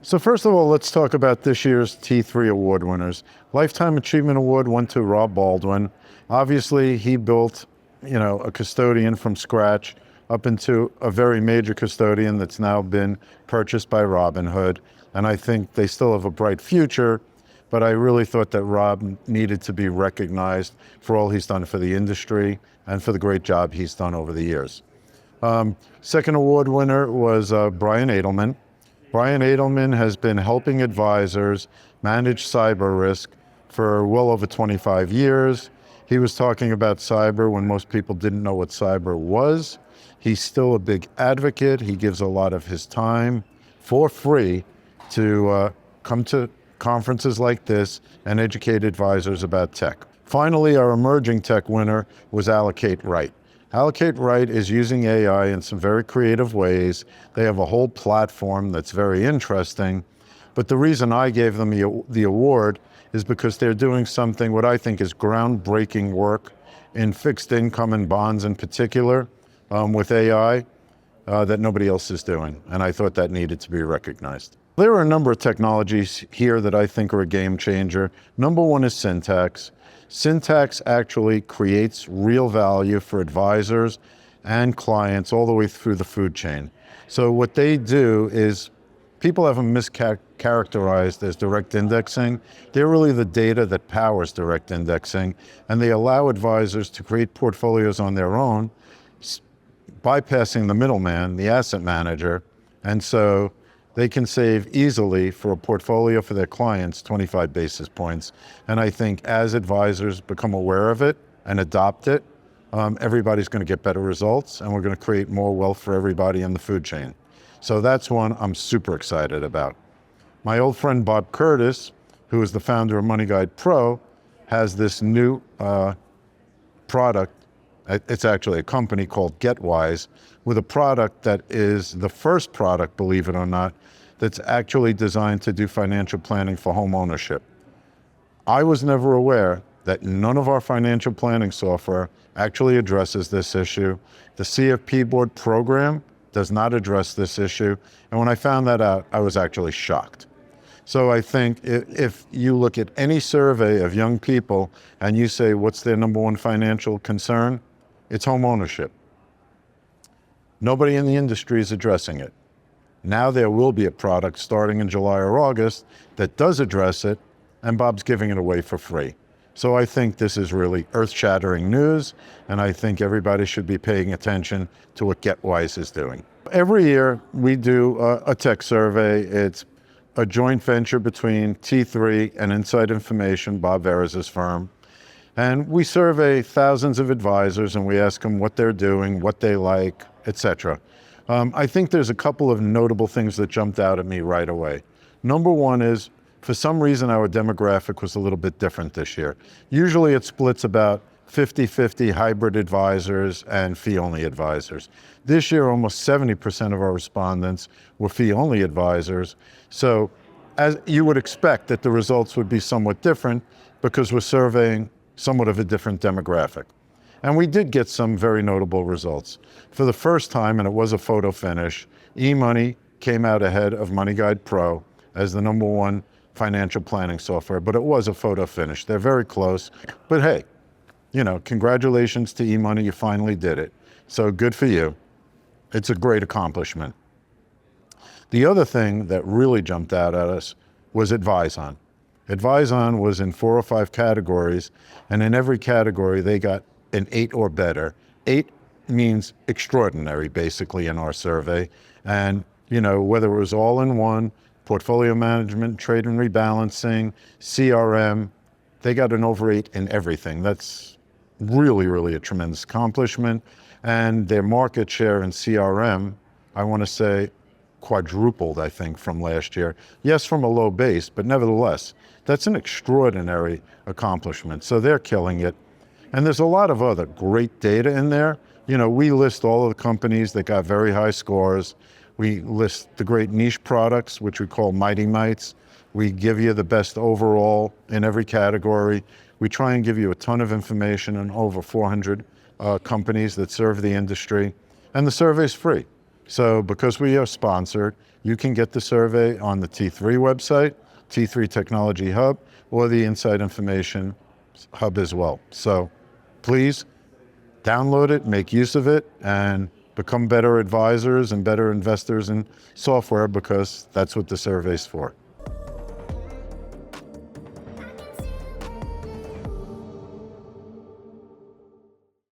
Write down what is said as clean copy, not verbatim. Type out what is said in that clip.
So first of all, let's talk about this year's T3 award winners. Lifetime Achievement Award went to Rob Baldwin. Obviously, he built, a custodian from scratch up into a very major custodian that's now been purchased by Robinhood. And I think they still have a bright future, but I really thought that Rob needed to be recognized for all he's done for the industry and for the great job he's done over the years. Second award winner was Brian Edelman. Brian Edelman has been helping advisors manage cyber risk for well over 25 years. He was talking about cyber when most people didn't know what cyber was. He's still a big advocate. He gives a lot of his time for free to come to conferences like this and educate advisors about tech. Finally, our emerging tech winner was Allocate Right. Allocate Right is using AI in some very creative ways. They have a whole platform that's very interesting. But the reason I gave them the award is because they're doing something what I think is groundbreaking work in fixed income and bonds in particular with AI that nobody else is doing. And I thought that needed to be recognized. There are a number of technologies here that I think are a game changer. Number one is syntax. Syntax actually creates real value for advisors and clients all the way through the food chain. So what they do is, people have them mischaracterized as direct indexing. They're really the data that powers direct indexing, and they allow advisors to create portfolios on their own, bypassing the middleman, the asset manager, and so they can save easily for a portfolio for their clients 25 basis points. And I think as advisors become aware of it and adopt it, everybody's going to get better results, and we're going to create more wealth for everybody in the food chain. So that's one I'm super excited about. My old friend Bob Curtis, who is the founder of Money Guide Pro, has this new product. It's actually a company called GetWise, with a product that is the first product, believe it or not, that's actually designed to do financial planning for home ownership. I was never aware that none of our financial planning software actually addresses this issue. The CFP board program does not address this issue. And when I found that out, I was actually shocked. So I think if you look at any survey of young people and you say, what's their number one financial concern? It's home ownership. Nobody in the industry is addressing it. Now there will be a product starting in July or August that does address it, and Bob's giving it away for free. So I think this is really earth-shattering news, and I think everybody should be paying attention to what GetWise is doing. Every year we do a tech survey. It's a joint venture between T3 and Inside Information, Bob Veras' firm. And we survey thousands of advisors, and we ask them what they're doing, what they like, etc. I think there's a couple of notable things that jumped out at me right away. Number one is, for some reason, our demographic was a little bit different this year. Usually it splits about 50-50 hybrid advisors and fee-only advisors. This year, almost 70% of our respondents were fee-only advisors. So as you would expect that the results would be somewhat different because we're surveying somewhat of a different demographic. And we did get some very notable results. For the first time, and it was a photo finish, eMoney came out ahead of Money Guide Pro as the number one financial planning software, but it was a photo finish. They're very close, but hey, congratulations to eMoney, you finally did it. So good for you. It's a great accomplishment. The other thing that really jumped out at us was AdviseOn. AdviseOn was in 4 or 5 categories, and in every category they got an 8 or better. 8 means extraordinary, basically, in our survey. And, whether it was all-in-one, portfolio management, trade and rebalancing, CRM, they got an over 8 in everything. That's really, really a tremendous accomplishment. And their market share in CRM, I want to say, quadrupled, I think, from last year. Yes, from a low base, but nevertheless, that's an extraordinary accomplishment. So they're killing it. And there's a lot of other great data in there. We list all of the companies that got very high scores. We list the great niche products, which we call Mighty Mites. We give you the best overall in every category. We try and give you a ton of information on over 400 companies that serve the industry. And the survey's free. So because we are sponsored, you can get the survey on the T3 website, T3 Technology Hub, or the Insight Information Hub as well. So please download it, make use of it, and become better advisors and better investors in software, because that's what the survey's for.